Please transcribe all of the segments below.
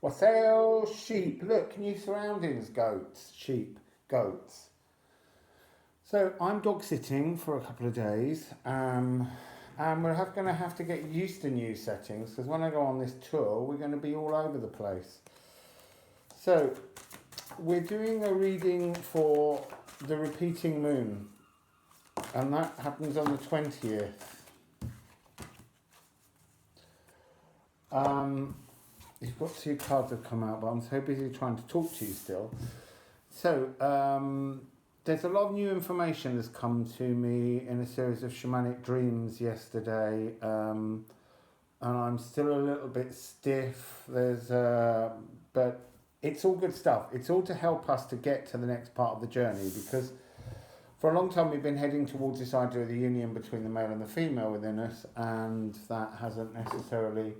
Wassail sheep. Look, new surroundings. Goats, sheep, goats. So I'm dog sitting for a couple of days, and we're going to have to get used to new settings, because when I go on this tour, we're going to be all over the place. So we're doing a reading for the repeating moon, and that happens on the 20th. You've got 2 cards that have come out, but I'm so busy trying to talk to you still. So, there's a lot of new information that's come to me in a series of shamanic dreams yesterday, and I'm still a little bit stiff. But it's all good stuff. It's all to help us to get to the next part of the journey, because for a long time we've been heading towards this idea of the union between the male and the female within us, and that hasn't necessarily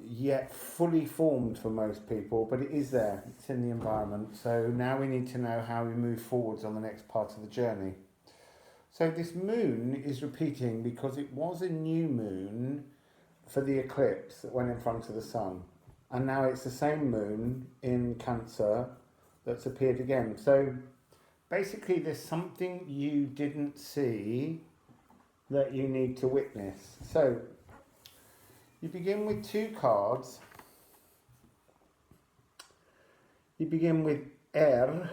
yet fully formed for most people, but it is there, it's in the environment. So now we need to know how we move forwards on the next part of the journey. So this moon is repeating because it was a new moon for the eclipse that went in front of the sun, and now it's the same moon in Cancer that's appeared again. So basically there's something you didn't see that you need to witness. So you begin with 2 cards. You begin with R,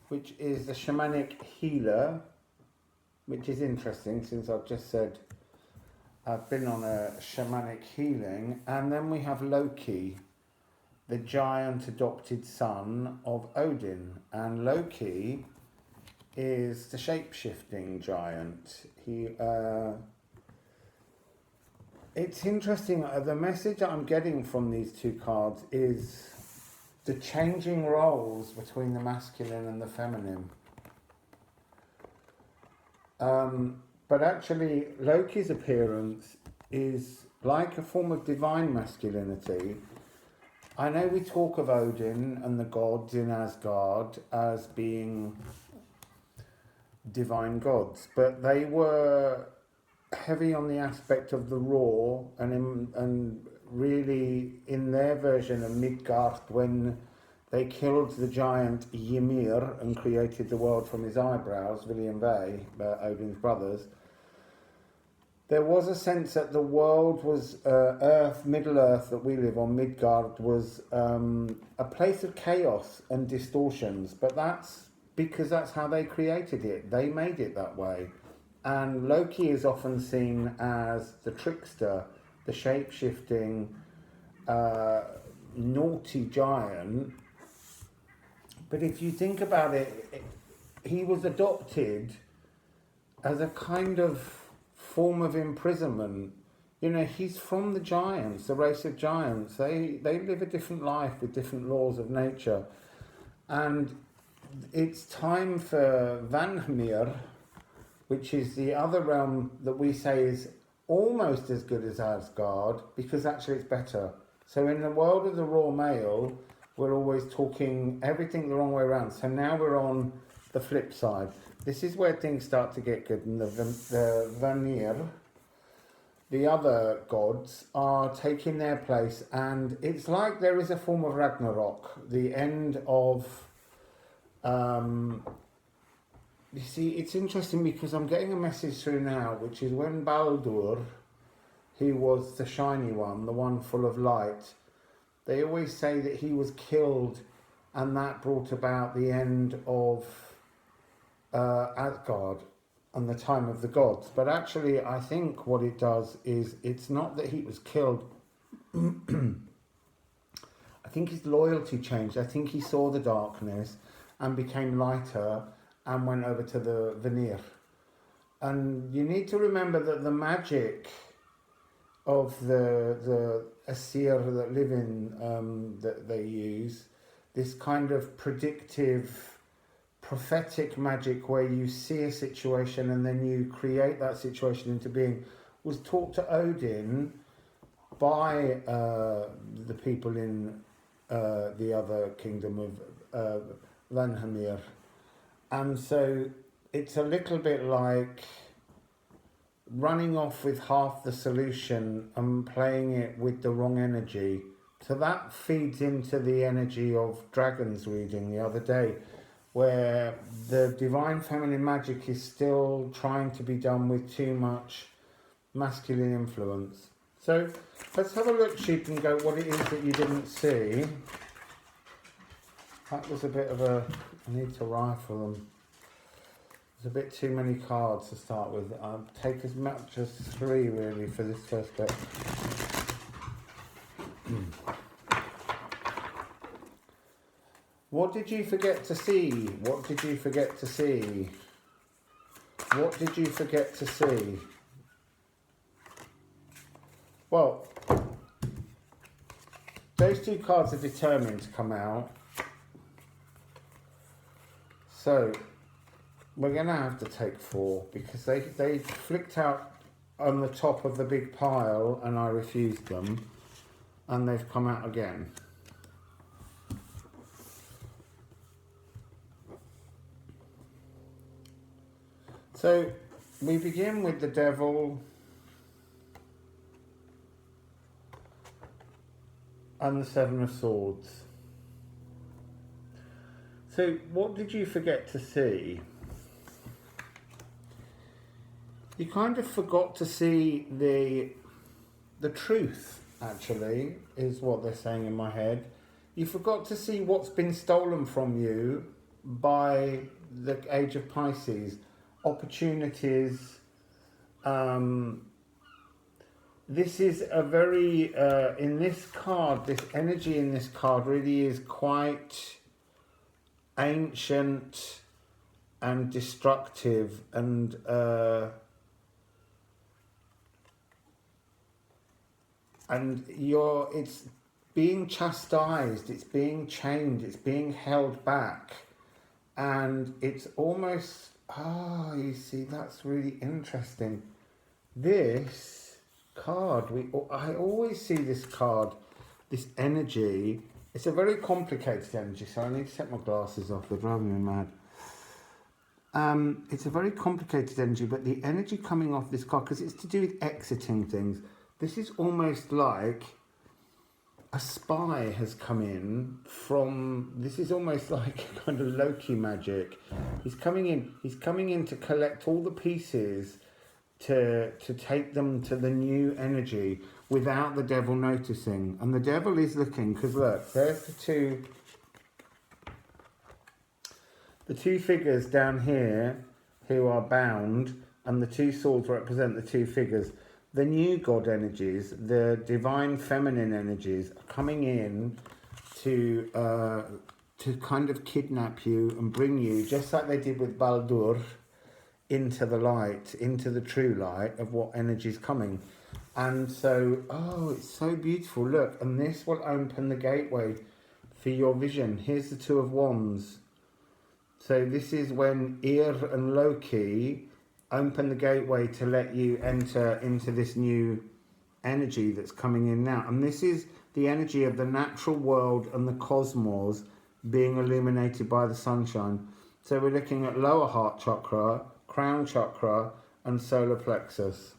which is the shamanic healer, which is interesting since I've just said I've been on a shamanic healing. And then we have Loki, the giant adopted son of Odin. And Loki is the shape-shifting giant. It's interesting, the message that I'm getting from these 2 cards is the changing roles between the masculine and the feminine. But actually, Loki's appearance is like a form of divine masculinity. I know we talk of Odin and the gods in Asgard as being divine gods, but they were heavy on the aspect of the raw, and really in their version of Midgard, when they killed the giant Ymir and created the world from his eyebrows, William Vey, Odin's brothers, there was a sense that the world was Earth, Middle Earth that we live on, Midgard, was a place of chaos and distortions, but that's because that's how they created it. They made it that way. And Loki is often seen as the trickster, the shape-shifting, naughty giant. But if you think about it, he was adopted as a kind of form of imprisonment. You know, he's from the giants, the race of giants. They live a different life with different laws of nature. And it's time for Vanhemir, which is the other realm that we say is almost as good as Asgard, because actually it's better. So in the world of the raw male, we're always talking everything the wrong way around. So now we're on the flip side. This is where things start to get good. And the Vanir, the other gods, are taking their place. And it's like there is a form of Ragnarok, the end of... you see, it's interesting because I'm getting a message through now, which is when Baldur, he was the shiny one, the one full of light, they always say that he was killed, and that brought about the end of Asgard and the time of the gods. But actually, I think what it does is, it's not that he was killed. I think his loyalty changed. I think he saw the darkness and became lighter and went over to the Vanir. And you need to remember that the magic of the Seer that live in, that they use, this kind of predictive, prophetic magic where you see a situation and then you create that situation into being, was taught to Odin by the people in the other kingdom of Vanhemir. And so it's a little bit like running off with half the solution and playing it with the wrong energy. So that feeds into the energy of Dragon's reading the other day, where the divine feminine magic is still trying to be done with too much masculine influence. So let's have a look, Sheep, and go what it is that you didn't see. That was a bit of a... I need to rifle them. There's a bit too many cards to start with. I'll take as much as 3 really for this first bit. What did you forget to see? What did you forget to see? What did you forget to see? Well, those 2 cards are determined to come out. So we're going to have to take 4 because they flicked out on the top of the big pile and I refused them, and they've come out again. So we begin with the Devil and the 7 of Swords. So what did you forget to see? You kind of forgot to see the truth, actually, is what they're saying in my head. You forgot to see what's been stolen from you by the Age of Pisces. Opportunities. This is a very, in this card, this energy in this card really is quite ancient and destructive, and it's being chastised, it's being chained, it's being held back, and it's almost, you see, that's really interesting. This card, I always see this card, this energy. It's a very complicated energy, so I need to take my glasses off, they're driving me mad. It's a very complicated energy, but the energy coming off this card, because it's to do with exiting things, this is almost like a spy has come in from, this is almost like kind of Loki magic. He's coming in to collect all the pieces to take them to the new energy without the Devil noticing. And the Devil is looking, because look, there's the two figures down here who are bound, and the 2 swords represent the 2 figures. The new god energies, the divine feminine energies, are coming in to kind of kidnap you and bring you, just like they did with Baldur, into the light, into the true light of what energy is coming. And so, it's so beautiful. Look, and this will open the gateway for your vision. Here's the 2 of Wands. So this is when Yer and Loki open the gateway to let you enter into this new energy that's coming in now. And this is the energy of the natural world and the cosmos being illuminated by the sunshine. So we're looking at lower heart chakra, crown chakra, and solar plexus.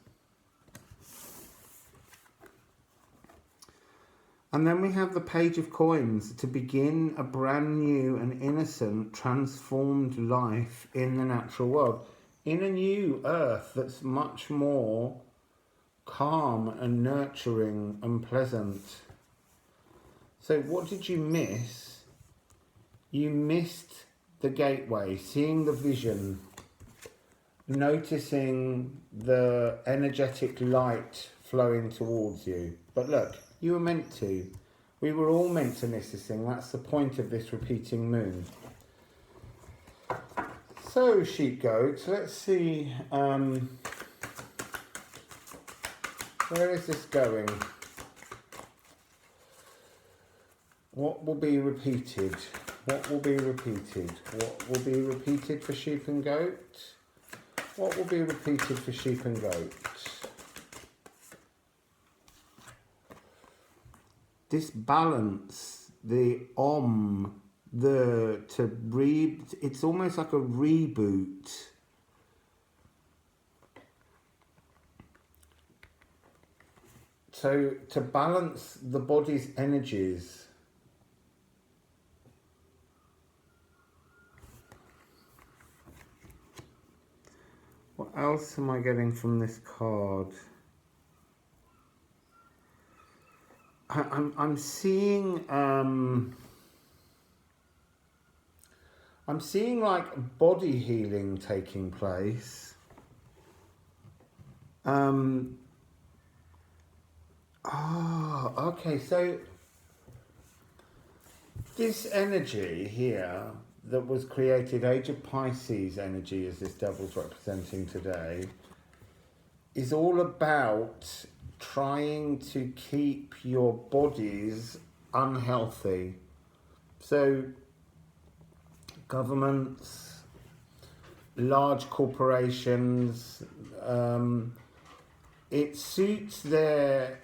And then we have the Page of Coins to begin a brand new and innocent, transformed life in the natural world, in a new earth that's much more calm and nurturing and pleasant. So what did you miss? You missed the gateway, seeing the vision, noticing the energetic light flowing towards you. But look, you were meant to. We were all meant to miss this thing. That's the point of this repeating moon. So, sheep goats, let's see, where is this going? What will be repeated? What will be repeated? What will be repeated for sheep and goat? What will be repeated for sheep and goat? This balance, the it's almost like a reboot. So to balance the body's energies, what else am I getting from this card? I'm seeing like body healing taking place. Okay, so this energy here that was created, Age of Pisces energy, as this devil's representing today, is all about trying to keep your bodies unhealthy. So governments, large corporations, it suits their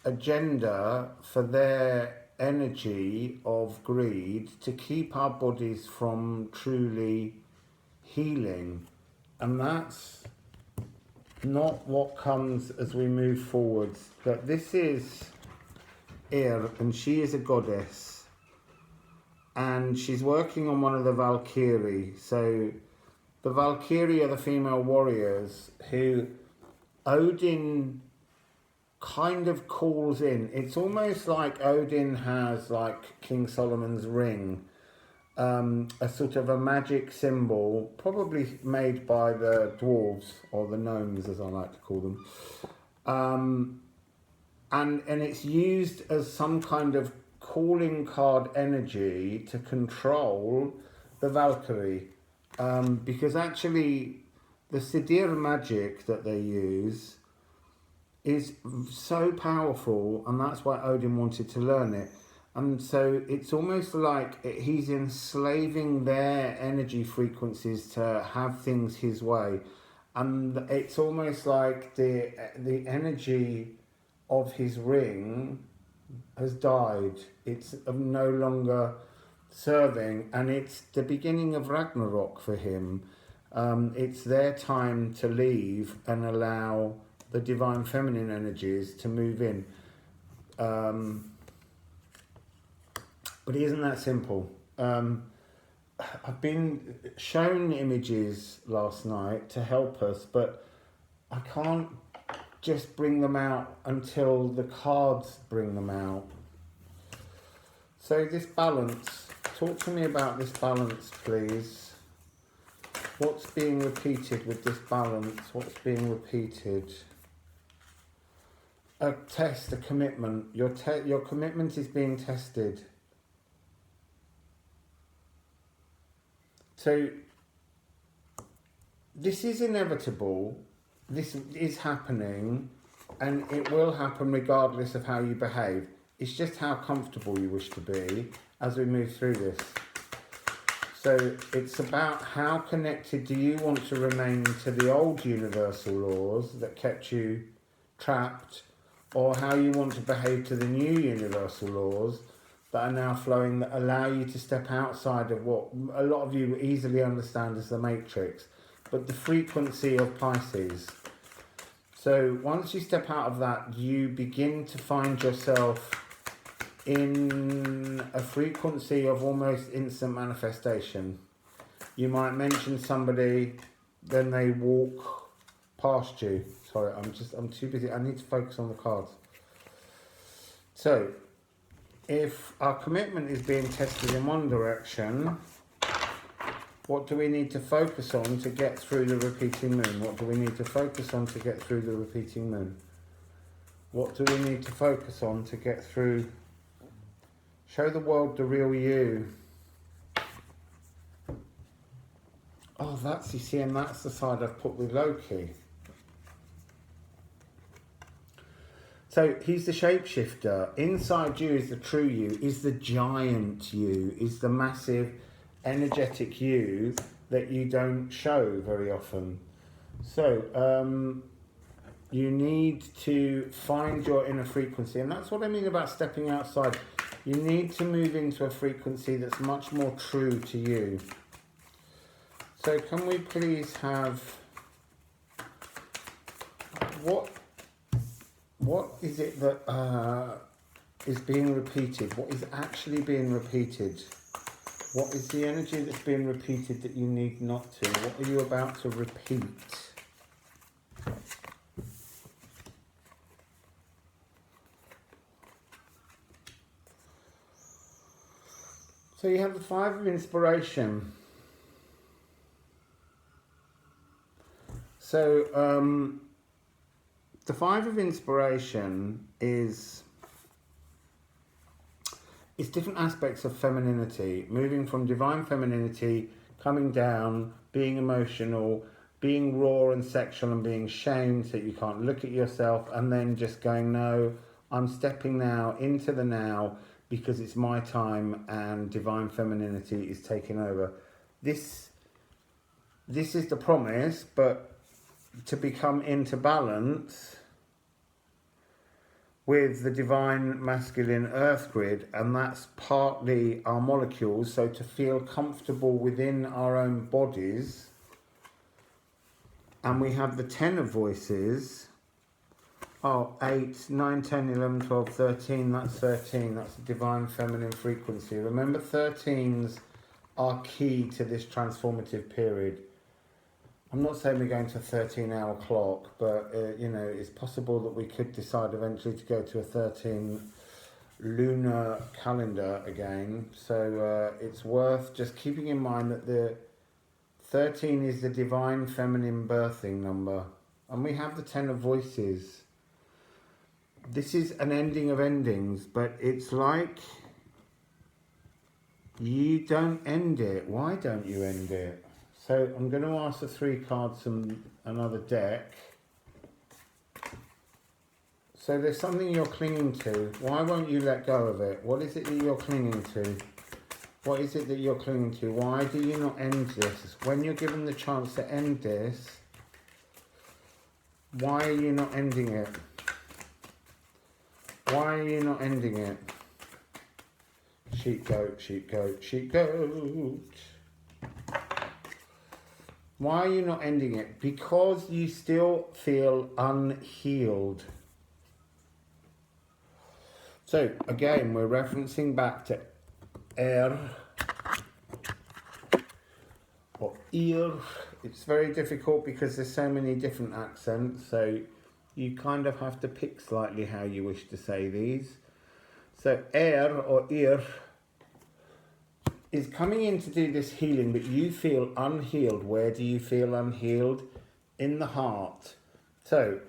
agenda for their energy of greed to keep our bodies from truly healing, and that's not what comes as we move forwards. But this is Ir, and she is a goddess, and she's working on one of the Valkyrie. So the Valkyrie are the female warriors who Odin kind of calls in. It's almost like Odin has, like King Solomon's ring, a sort of a magic symbol, probably made by the dwarves, or the gnomes as I like to call them, and it's used as some kind of calling card energy to control the Valkyrie, because actually the Sidir magic that they use is so powerful, and that's why Odin wanted to learn it. And so it's almost like he's enslaving their energy frequencies to have things his way, and it's almost like the energy of his ring has died. It's no longer serving, and it's the beginning of Ragnarok for him. It's their time to leave and allow the divine feminine energies to move in. But it isn't that simple. I've been shown images last night to help us, but I can't just bring them out until the cards bring them out. So this balance, talk to me about this balance, please. What's being repeated with this balance? What's being repeated? A test, a commitment. Your commitment is being tested. So this is inevitable. This is happening, and it will happen regardless of how you behave. It's just how comfortable you wish to be as we move through this. So it's about how connected do you want to remain to the old universal laws that kept you trapped, or how you want to behave to the new universal laws that are now flowing, that allow you to step outside of what a lot of you easily understand as the matrix, but the frequency of Pisces. So once you step out of that, you begin to find yourself in a frequency of almost instant manifestation. You might mention somebody, then they walk past you. Sorry, I'm too busy. I need to focus on the cards. So, if our commitment is being tested in one direction, what do we need to focus on to get through the repeating moon? What do we need to focus on to get through the repeating moon? What do we need to focus on to get through? Show the world the real you. Oh, that's, you see, and that's the side I've put with Loki. So he's the shapeshifter. Inside you is the true you, is the giant you, is the massive energetic you that you don't show very often. So you need to find your inner frequency, and that's what I mean about stepping outside. You need to move into a frequency that's much more true to you. So can we please have, what what is it that is being repeated? What is actually being repeated? What is the energy that's being repeated that you need not to? What are you about to repeat? So you have the Five of Inspiration. So the Five of Inspiration is different aspects of femininity, moving from divine femininity, coming down, being emotional, being raw and sexual and being shamed so you can't look at yourself, and then just going, no, I'm stepping now into the now because it's my time and divine femininity is taking over. This is the promise, but to become into balance with the divine masculine earth grid, and that's partly our molecules, so to feel comfortable within our own bodies. And we have the 10 of voices. Oh, 8, 9, 10, 11, 12, 13, that's 13, that's the divine feminine frequency. Remember, 13s are key to this transformative period. I'm not saying we're going to a 13-hour clock, but you know, it's possible that we could decide eventually to go to a 13 lunar calendar again. So it's worth just keeping in mind that the 13 is the divine feminine birthing number, and we have the 10 of voices. This is an ending of endings, but it's like you don't end it. Why don't you end it? So I'm going to ask the 3 cards from another deck. So there's something you're clinging to. Why won't you let go of it? What is it that you're clinging to? What is it that you're clinging to? Why do you not end this? When you're given the chance to end this, why are you not ending it? Why are you not ending it? Sheep goat, sheep goat, sheep goat. Why are you not ending it? Because you still feel unhealed. So again, we're referencing back to air or ear. It's very difficult because there's so many different accents, so you kind of have to pick slightly how you wish to say these. So air or ear is coming in to do this healing, but you feel unhealed. Where do you feel unhealed? In the heart. So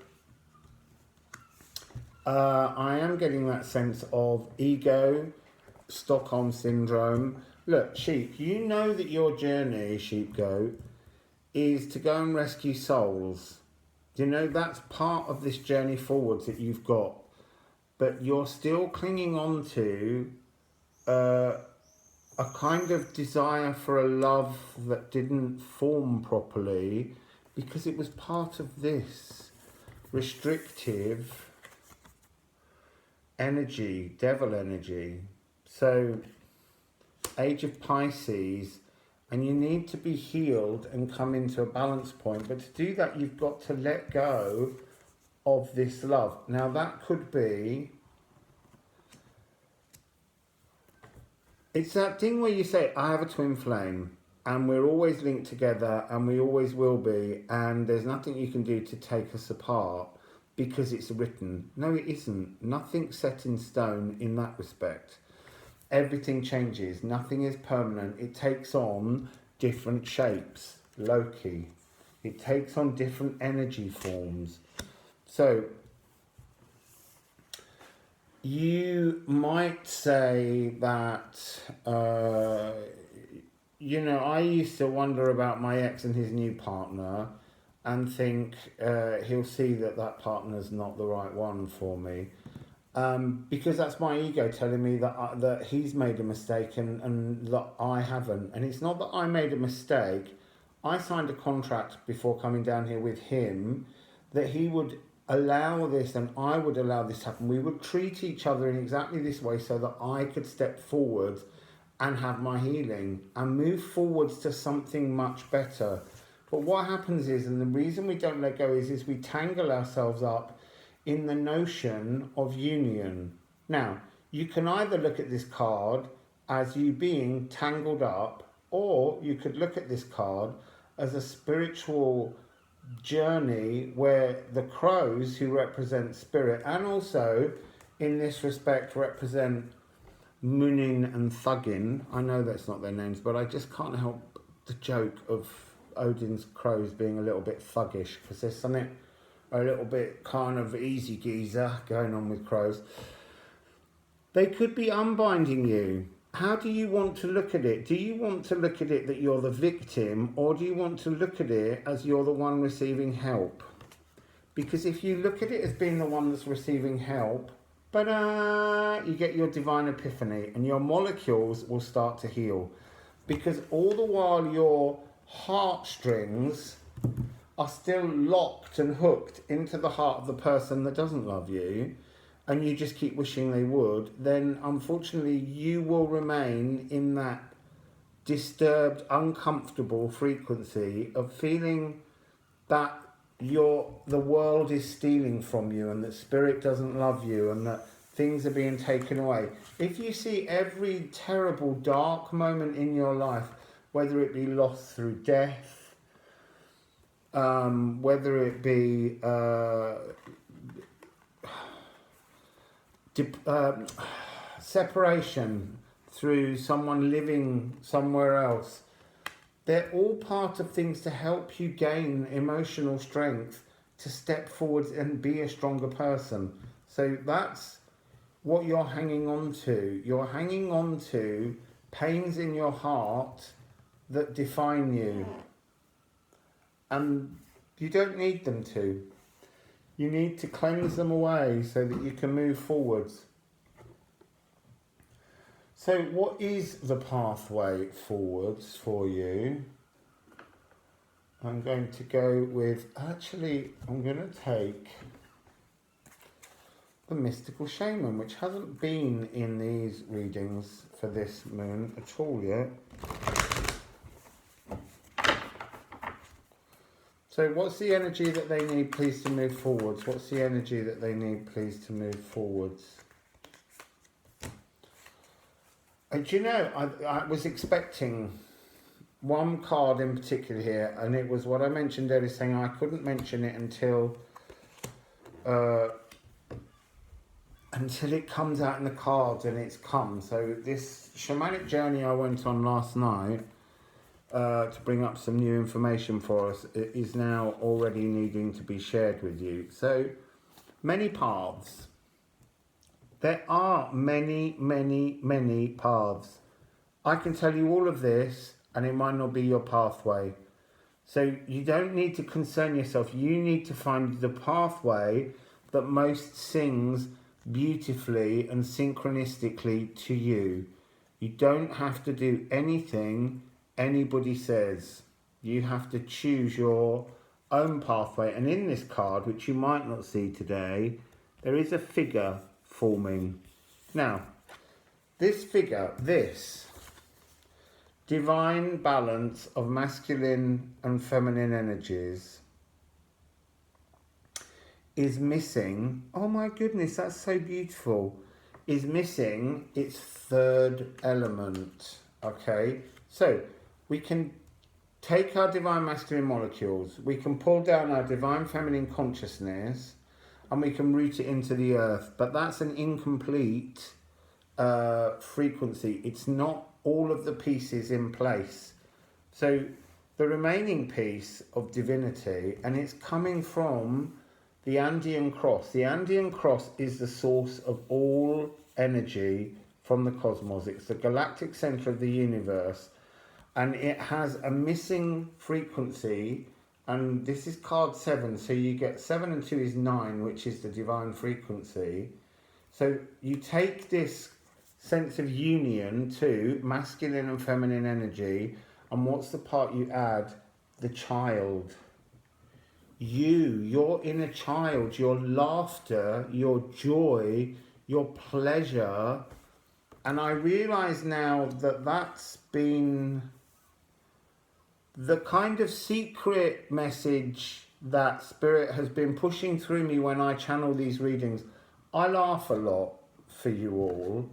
I am getting that sense of ego, Stockholm syndrome. Look, sheep, you know that your journey, sheep goat, is to go and rescue souls. You know, that's part of this journey forwards that you've got, but you're still clinging on to a kind of desire for a love that didn't form properly because it was part of this restrictive energy, devil energy. So age of Pisces, and you need to be healed and come into a balance point, but to do that you've got to let go of this love. Now that could be, it's that thing where you say, I have a twin flame and we're always linked together and we always will be, and there's nothing you can do to take us apart because it's written. No, it isn't. Nothing's set in stone in that respect. Everything changes. Nothing is permanent. It takes on different shapes. Loki. It takes on different energy forms. So you might say that, you know, I used to wonder about my ex and his new partner and think he'll see that that partner's not the right one for me. Because that's my ego telling me that he's made a mistake and that I haven't. And it's not that I made a mistake. I signed a contract before coming down here with him that he would allow this and I would allow this to happen. We would treat each other in exactly this way so that I could step forward and have my healing and move forwards to something much better. But what happens is, and the reason we don't let go is we tangle ourselves up in the notion of union. Now, you can either look at this card as you being tangled up, or you could look at this card as a spiritual journey where the crows, who represent spirit, and also in this respect represent Munin and Thuggin. I know that's not their names, but I just can't help the joke of Odin's crows being a little bit thuggish, because there's something a little bit kind of easy geezer going on with crows. They could be unbinding you. How do you want to look at it? Do you want to look at it that you're the victim, or do you want to look at it as you're the one receiving help? Because if you look at it as being the one that's receiving help, you get your divine epiphany and your molecules will start to heal. Because all the while your heartstrings are still locked and hooked into the heart of the person that doesn't love you, and you just keep wishing they would, then unfortunately you will remain in that disturbed, uncomfortable frequency of feeling that the world is stealing from you, and that spirit doesn't love you, and that things are being taken away. If you see every terrible, dark moment in your life, whether it be loss through death, whether it be separation through someone living somewhere else, they're all part of things to help you gain emotional strength to step forward and be a stronger person. So that's what you're hanging on to. You're hanging on to pains in your heart that define you. And you don't need them to. You need to cleanse them away so that you can move forwards. So what is the pathway forwards for you? I'm going to go with, I'm going to take the Mystical Shaman, which hasn't been in these readings for this moon at all yet. So what's the energy that they need, please, to move forwards? What's the energy that they need, please, to move forwards? Do you know, I was expecting one card in particular here, and it was what I mentioned earlier, saying I couldn't mention it until it comes out in the cards, and it's come. So this shamanic journey I went on last night, to bring up some new information for us, it is now already needing to be shared with you. So many paths. There are many, many, many paths. I can tell you all of this, and it might not be your pathway. So you don't need to concern yourself. You need to find the pathway that most sings beautifully and synchronistically to you. You don't have to do anything anybody says. You have to choose your own pathway. And in this card, which you might not see today, there is a figure forming. Now, this figure, this divine balance of masculine and feminine energies, is missing, oh my goodness, that's so beautiful, is missing its third element. Okay, so we can take our divine masculine molecules, we can pull down our divine feminine consciousness, and we can root it into the earth, but that's an incomplete frequency. It's not all of the pieces in place. So the remaining piece of divinity, and it's coming from the Andean cross. The Andean cross is the source of all energy from the cosmos. It's the galactic center of the universe, and it has a missing frequency. And this is card 7, so you get 7 and 2 is 9, which is the divine frequency. So you take this sense of union to masculine and feminine energy, and what's the part you add? The child. Your inner child, your laughter, your joy, your pleasure. And I realise now that that's been the kind of secret message that Spirit has been pushing through me when I channel these readings. I laugh a lot for you all,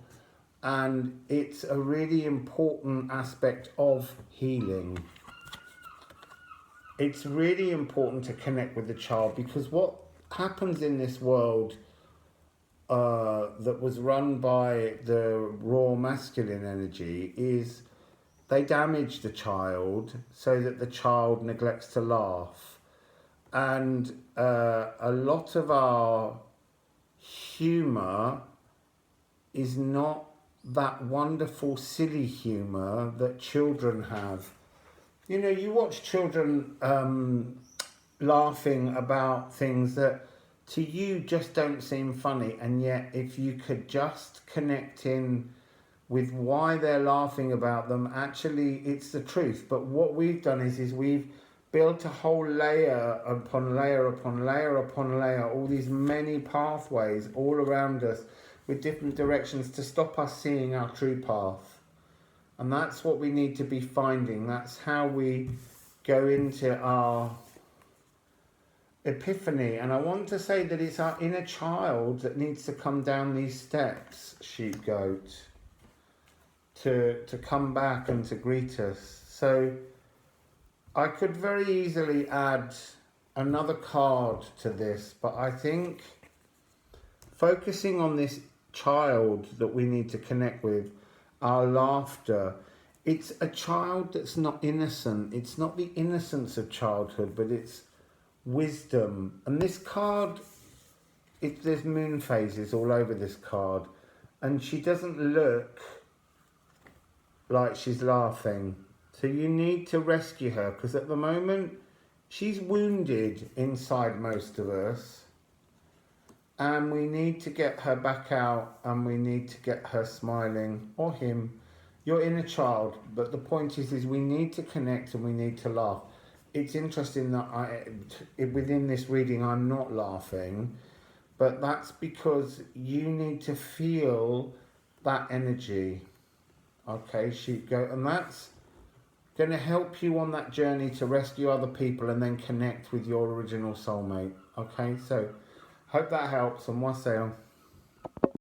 and it's a really important aspect of healing. It's really important to connect with the child, because what happens in this world that was run by the raw masculine energy is they damage the child so that the child neglects to laugh. And a lot of our humour is not that wonderful silly humour that children have. You know, you watch children laughing about things that to you just don't seem funny, and yet if you could just connect in with why they're laughing about them, actually it's the truth. But what we've done is we've built a whole layer upon layer upon layer upon layer, all these many pathways all around us with different directions to stop us seeing our true path. And that's what we need to be finding. That's how we go into our epiphany. And I want to say that it's our inner child that needs to come down these steps, sheep goat, to come back and to greet us. So I could very easily add another card to this, but I think focusing on this child that we need to connect with, our laughter, it's a child that's not innocent. It's not the innocence of childhood, but it's wisdom. And this card, there's moon phases all over this card, and she doesn't look like she's laughing. So you need to rescue her, because at the moment she's wounded inside most of us, and we need to get her back out, and we need to get her smiling, or him, your inner child. But the point is we need to connect and we need to laugh. It's interesting that within this reading I'm not laughing, but that's because you need to feel that energy. Okay, sheep goat, and that's going to help you on that journey to rescue other people and then connect with your original soulmate. Okay, so hope that helps, and wassail.